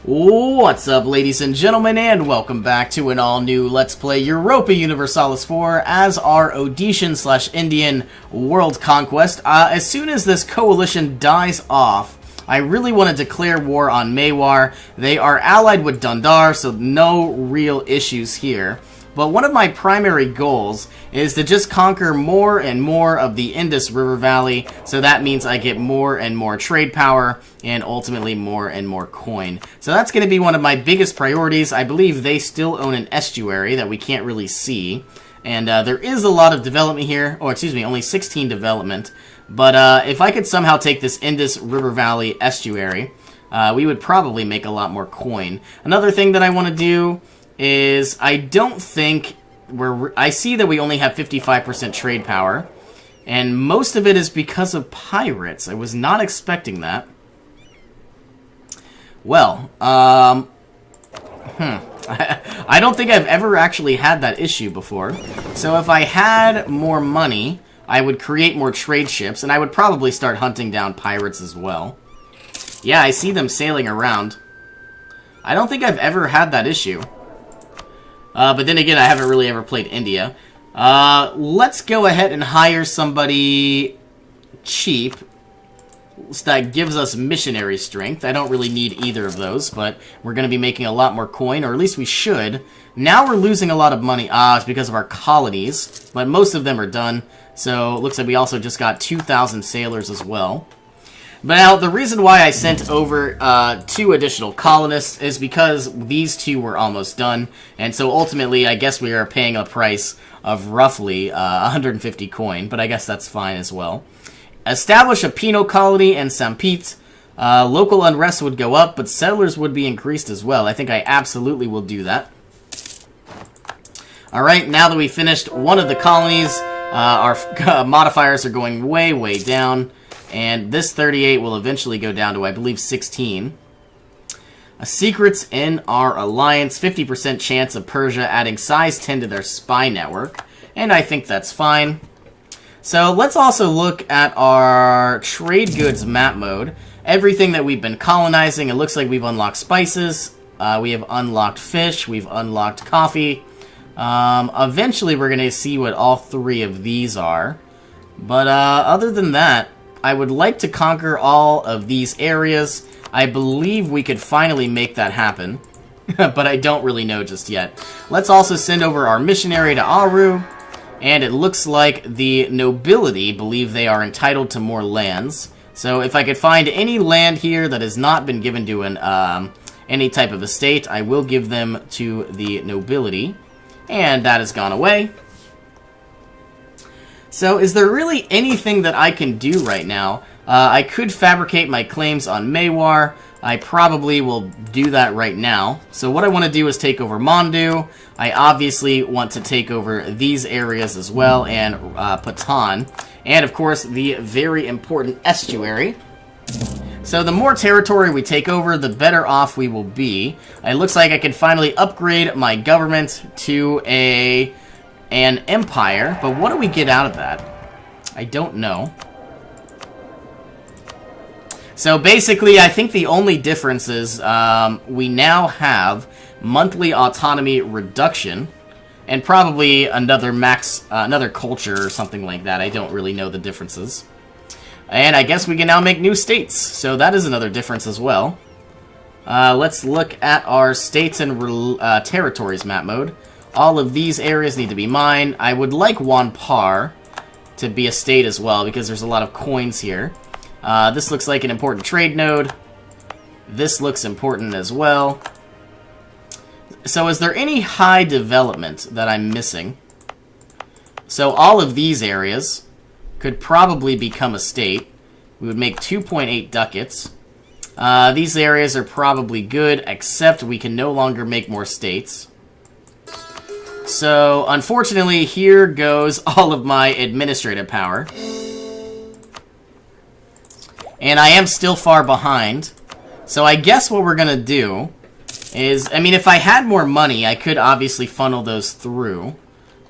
What's up, ladies and gentlemen, and welcome back to an all-new Let's Play Europa Universalis 4 as our Odyssean/Indian World Conquest. As soon as this coalition dies off, I really want to declare war on Mewar. They are allied with Dundar, so no real issues here. But one of my primary goals is to just conquer more and more of the Indus River Valley, so that means I get more and more trade power, and ultimately more and more coin. So that's going to be one of my biggest priorities. I believe they still own an estuary that we can't really see, and there is a lot of development here. Oh, excuse me, only 16 development. But if I could somehow take this Indus River Valley estuary, we would probably make a lot more coin. Another thing that I want to do is I don't think I see that we only have 55% trade power, and most of it is because of pirates. I was not expecting that. Well, I don't think I've ever actually had that issue before. So if I had more money, I would create more trade ships, and I would probably start hunting down pirates as well. Yeah, I see them sailing around. I don't think I've ever had that issue. But then again, I haven't really ever played India. Let's go ahead and hire somebody cheap that gives us missionary strength. I don't really need either of those, but we're going to be making a lot more coin, or at least we should. Now we're losing a lot of money. It's because of our colonies, but most of them are done. So it looks like we also just got 2,000 sailors as well. But now, the reason why I sent over 2 additional colonists is because these 2 were almost done, and so ultimately, I guess we are paying a price of roughly 150 coin, but I guess that's fine as well. Establish a penal colony in Sampit. Local unrest would go up, but settlers would be increased as well. I think I absolutely will do that. Alright, now that we finished one of the colonies, our modifiers are going way, way down. And this 38 will eventually go down to, I believe, 16. Secrets in our alliance. 50% chance of Persia adding size 10 to their spy network. And I think that's fine. So let's also look at our trade goods map mode. Everything that we've been colonizing, it looks like we've unlocked spices. We have unlocked fish. We've unlocked coffee. Eventually, we're going to see what all 3 of these are. But other than that, I would like to conquer all of these areas. I believe we could finally make that happen, but I don't really know just yet. Let's also send over our missionary to Aru, and it looks like the nobility believe they are entitled to more lands. So if I could find any land here that has not been given to any type of estate, I will give them to the nobility, and that has gone away. So, is there really anything that I can do right now? I could fabricate my claims on Mewar. I probably will do that right now. So what I want to do is take over Mondu. I obviously want to take over these areas as well, and Patan. And, of course, the very important estuary. So the more territory we take over, the better off we will be. It looks like I can finally upgrade my government to an empire, but what do we get out of that? I don't know. So basically, I think the only difference is we now have monthly autonomy reduction, and probably another culture or something like that. I don't really know the differences. And I guess we can now make new states, so that is another difference as well. Let's look at our states and territories map mode. All of these areas need to be mine. I would like Wanpar to be a state as well, because there's a lot of coins here. This looks like an important trade node. This looks important as well. So is there any high development that I'm missing? So all of these areas could probably become a state. We would make 2.8 ducats. These areas are probably good, except we can no longer make more states. So, unfortunately, here goes all of my administrative power. And I am still far behind. So I guess what we're going to do is, I mean, if I had more money, I could obviously funnel those through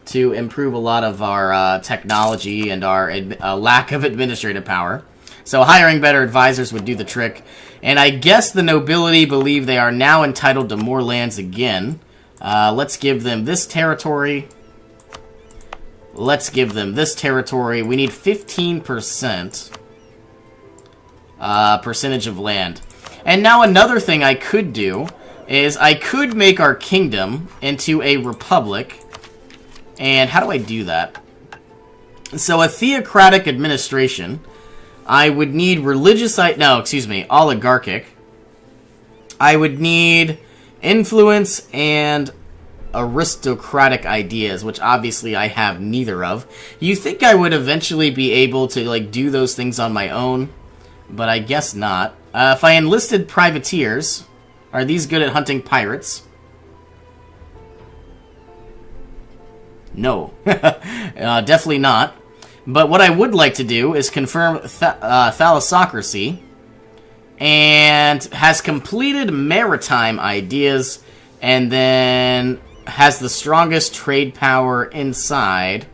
to improve a lot of our technology and our lack of administrative power. So hiring better advisors would do the trick. And I guess the nobility believe they are now entitled to more lands again. Let's give them this territory. Let's give them this territory. We need 15% percentage of land. And now another thing I could do is I could make our kingdom into a republic. And how do I do that? So a theocratic administration, I would need oligarchic. I would need influence and aristocratic ideas, which obviously I have neither of. You think I would eventually be able to like do those things on my own, but I guess not. If I enlisted privateers, are these good at hunting pirates? No. Definitely not. But what I would like to do is confirm thalassocracy and has completed maritime ideas and then has the strongest trade power inside.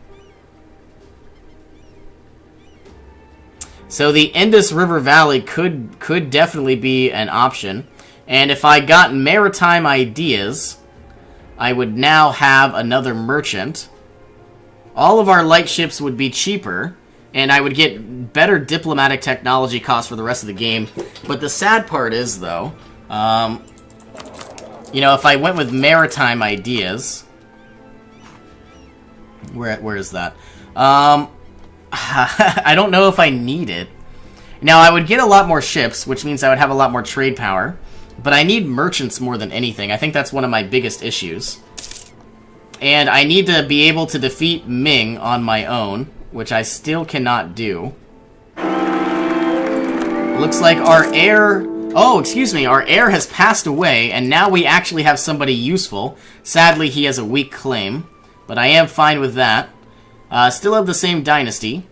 So the Indus River Valley could definitely be an option. And if I got maritime ideas, I would now have another merchant. All of our light ships would be cheaper, and I would get better diplomatic technology costs for the rest of the game. But the sad part is, though, you know, if I went with maritime ideas... Where is that? I don't know if I need it. Now, I would get a lot more ships, which means I would have a lot more trade power. But I need merchants more than anything. I think that's one of my biggest issues. And I need to be able to defeat Ming on my own, which I still cannot do. Looks like our heir... Oh, excuse me, our heir has passed away, and now we actually have somebody useful. Sadly, he has a weak claim, but I am fine with that. Still have the same dynasty.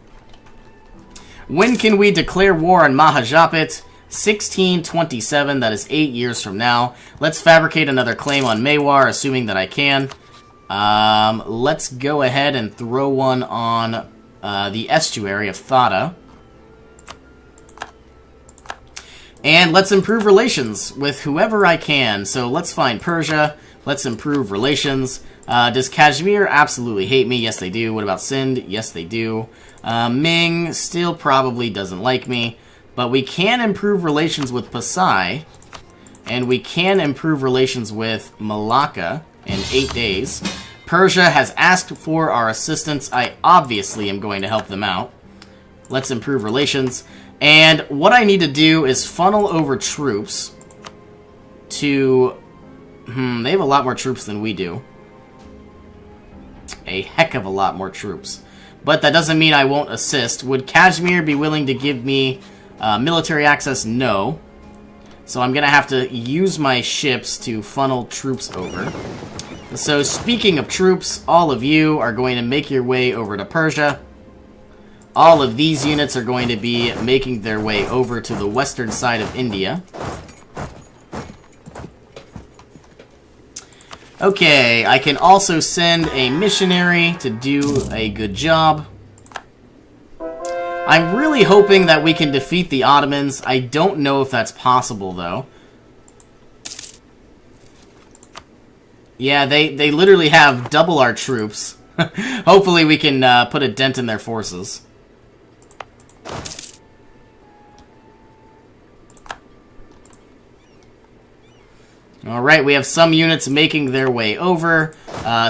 When can we declare war on Mahajapit? 1627, that is 8 years from now. Let's fabricate another claim on Mewar, assuming that I can. Let's go ahead and throw one on the estuary of Thada. And let's improve relations with whoever I can. So let's find Persia. Let's improve relations. Does Kashmir absolutely hate me? Yes, they do. What about Sind? Yes, they do. Ming still probably doesn't like me. But we can improve relations with Pasai. And we can improve relations with Malacca in 8 days. Persia has asked for our assistance. I obviously am going to help them out. Let's improve relations. And what I need to do is funnel over troops to... they have a lot more troops than we do. A heck of a lot more troops. But that doesn't mean I won't assist. Would Kashmir be willing to give me military access? No. So I'm going to have to use my ships to funnel troops over. So speaking of troops, all of you are going to make your way over to Persia. All of these units are going to be making their way over to the western side of India. Okay, I can also send a missionary to do a good job. I'm really hoping that we can defeat the Ottomans. I don't know if that's possible, though. Yeah, they literally have double our troops. Hopefully we can put a dent in their forces. Alright, we have some units making their way over.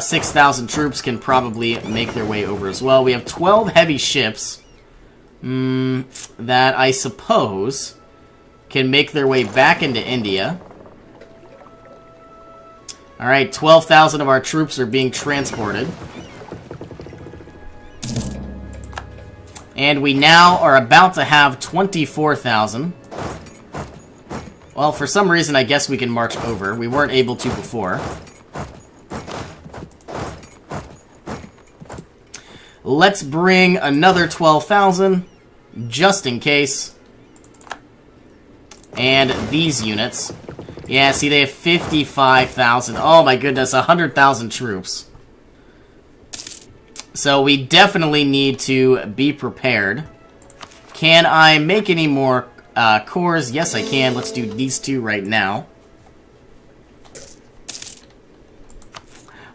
6,000 troops can probably make their way over as well. We have 12 heavy ships that I suppose can make their way back into India. Alright, 12,000 of our troops are being transported. And we now are about to have 24,000. Well, for some reason, I guess we can march over. We weren't able to before. Let's bring another 12,000, just in case. And these units. Yeah, see, they have 55,000. Oh my goodness, 100,000 troops. So we definitely need to be prepared. Can I make any more cores? Yes, I can. Let's do these two right now.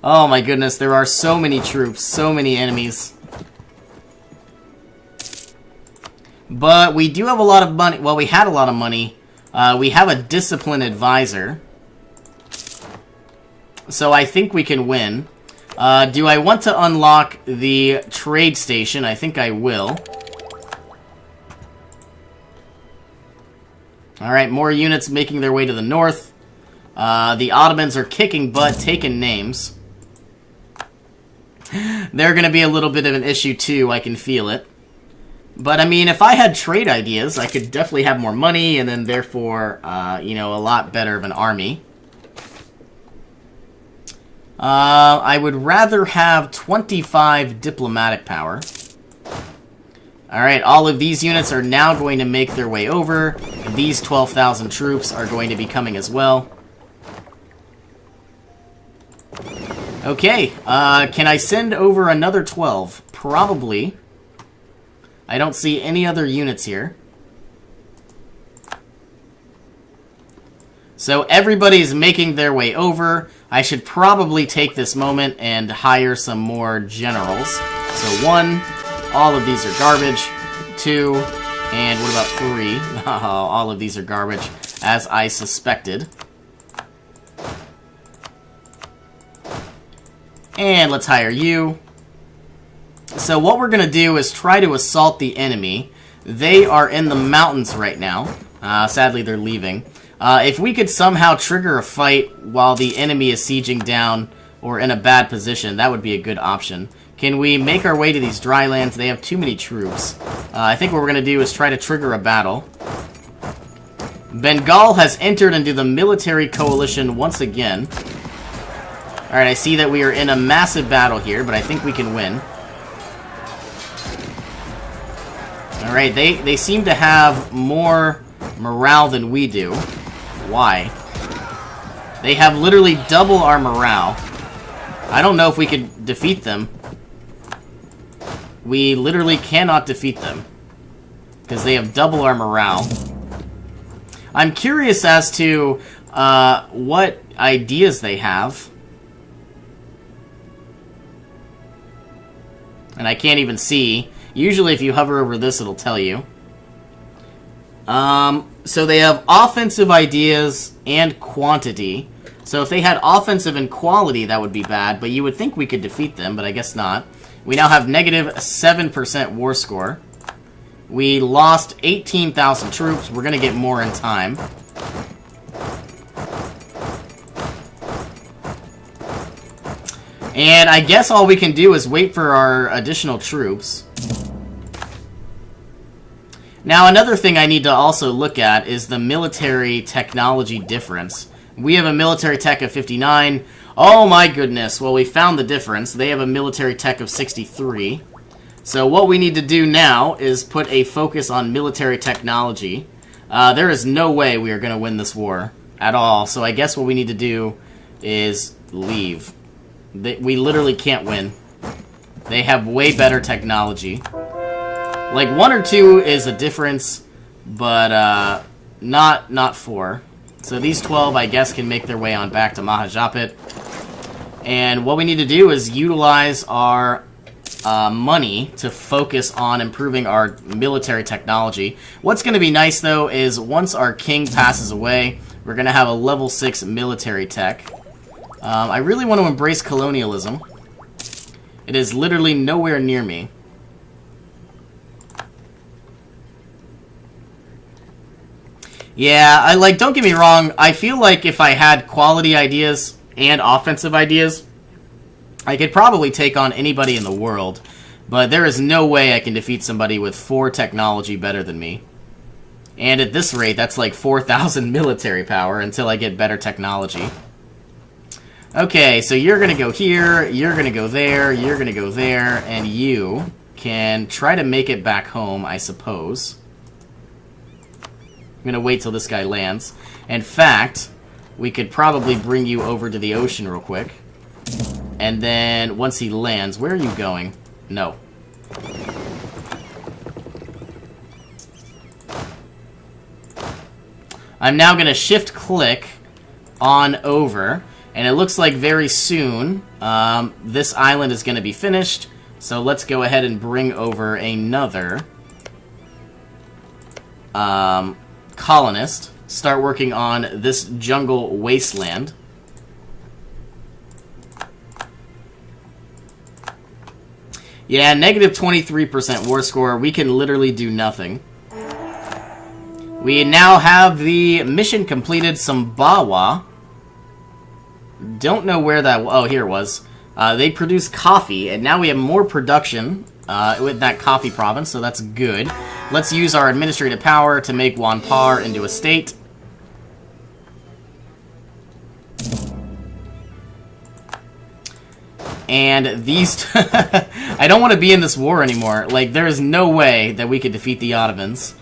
Oh my goodness, there are so many troops, so many enemies. But we do have a lot of money. Well, we had a lot of money. We have a discipline advisor. So I think we can win. Do I want to unlock the trade station? I think I will. Alright, more units making their way to the north. The Ottomans are kicking butt, taking names. They're going to be a little bit of an issue too, I can feel it. But, I mean, if I had trade ideas, I could definitely have more money, and then, therefore, you know, a lot better of an army. I would rather have 25 diplomatic power. Alright, all of these units are now going to make their way over. These 12,000 troops are going to be coming as well. Okay, can I send over another 12? Probably. I don't see any other units here. So everybody's making their way over. I should probably take this moment and hire some more generals. So 1, all of these are garbage. 2, and what about 3? Oh, all of these are garbage, as I suspected. And let's hire you. So what we're going to do is try to assault the enemy. They are in the mountains right now. Sadly, they're leaving. If we could somehow trigger a fight while the enemy is sieging down or in a bad position, that would be a good option. Can we make our way to these dry lands? They have too many troops. I think what we're going to do is try to trigger a battle. Bengal has entered into the military coalition once again. Alright, I see that we are in a massive battle here, but I think we can win. Alright, they seem to have more morale than we do. Why? They have literally double our morale. I don't know if we could defeat them. We literally cannot defeat them. Because they have double our morale. I'm curious as to what ideas they have. And I can't even see. Usually if you hover over this, it'll tell you. So they have offensive ideas and quantity. So if they had offensive and quality, that would be bad. But you would think we could defeat them, but I guess not. We now have negative 7% war score. We lost 18,000 troops. We're going to get more in time. And I guess all we can do is wait for our additional troops. Now, another thing I need to also look at is the military technology difference. We have a military tech of 59. Oh my goodness. Well, we found the difference. They have a military tech of 63. So what we need to do now is put a focus on military technology. There is no way we are going to win this war at all. So I guess what we need to do is leave. We literally can't win. They have way better technology. Like 1 or 2 is a difference, but not 4. So these 12, I guess, can make their way on back to Mahajapit. And what we need to do is utilize our money to focus on improving our military technology. What's going to be nice, though, is once our king passes away, we're going to have a level 6 military tech. I really want to embrace colonialism. It is literally nowhere near me. Yeah, don't get me wrong, I feel like if I had quality ideas and offensive ideas, I could probably take on anybody in the world, but there is no way I can defeat somebody with 4 technology better than me. And at this rate, that's like 4,000 military power until I get better technology. Okay, so you're going to go here, you're going to go there, you're going to go there, and you can try to make it back home, I suppose. I'm going to wait till this guy lands. In fact, we could probably bring you over to the ocean real quick. And then, once he lands, where are you going? No. I'm now going to shift-click on over, and it looks like very soon this island is going to be finished. So let's go ahead and bring over another colonist. Start working on this jungle wasteland. Yeah, negative 23% war score. We can literally do nothing. We now have the mission completed, Sumbawa. Don't know where that... Oh, here it was. They produce coffee, and now we have more production with that coffee province, so that's good. Let's use our administrative power to make Wanpar into a state. And these... I don't want to be in this war anymore. Like, there is no way that we could defeat the Ottomans.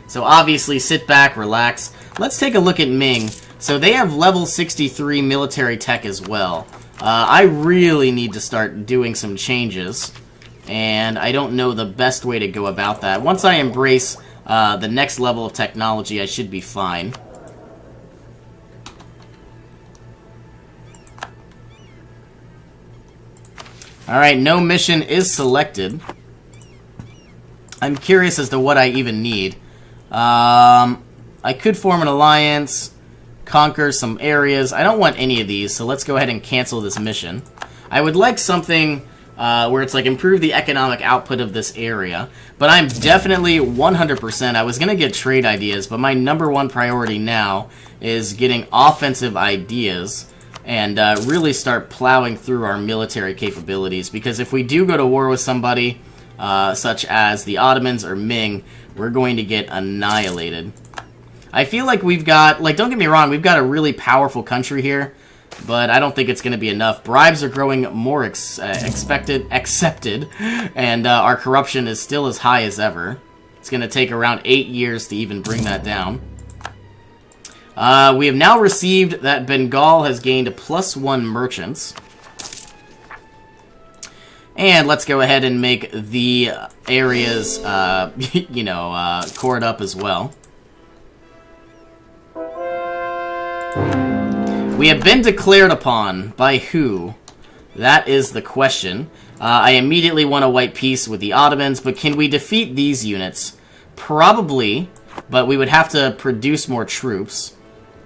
So obviously, sit back, relax. Let's take a look at Ming. So they have level 63 military tech as well. I really need to start doing some changes. And I don't know the best way to go about that. Once I embrace the next level of technology, I should be fine. Alright, no mission is selected. I'm curious as to what I even need. I could form an alliance, conquer some areas. I don't want any of these, so let's go ahead and cancel this mission. I would like something where it's like improve the economic output of this area. But I'm definitely 100%. I was going to get trade ideas, but my #1 priority now is getting offensive ideas and really start plowing through our military capabilities. Because if we do go to war with somebody, such as the Ottomans or Ming, we're going to get annihilated. I feel like we've got, like, don't get me wrong, we've got a really powerful country here, but I don't think it's going to be enough. Bribes are growing more accepted, and our corruption is still as high as ever. It's going to take around 8 years to even bring that down. We have now received that Bengal has gained +1 merchants. And let's go ahead and make the areas, you know, cored up as well. We have been declared upon. By who? That is the question. I immediately want a white peace with the Ottomans, but can we defeat these units? Probably, but we would have to produce more troops.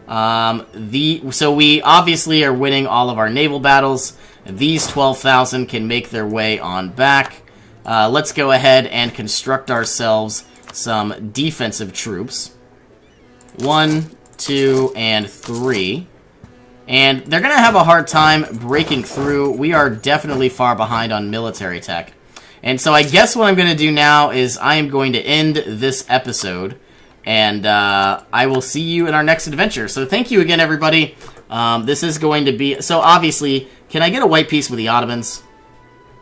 So we obviously are winning all of our naval battles. These 12,000 can make their way on back. Let's go ahead and construct ourselves some defensive troops. 1, 2, and 3. And they're going to have a hard time breaking through. We are definitely far behind on military tech. And so I guess what I'm going to do now is I am going to end this episode. And I will see you in our next adventure. So thank you again, everybody. This is going to be... So obviously, can I get a white peace with the Ottomans?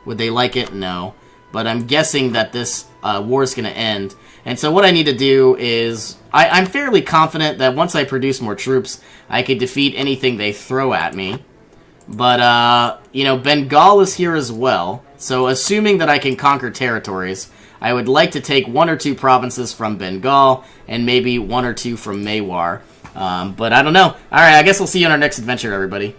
Would they like it? No. But I'm guessing that this war is going to end. And so what I need to do is... I'm fairly confident that once I produce more troops, I could defeat anything they throw at me. But, you know, Bengal is here as well. So assuming that I can conquer territories, I would like to take 1 or 2 provinces from Bengal and maybe 1 or 2 from Mewar. But I don't know. Alright, I guess we'll see you on our next adventure, everybody.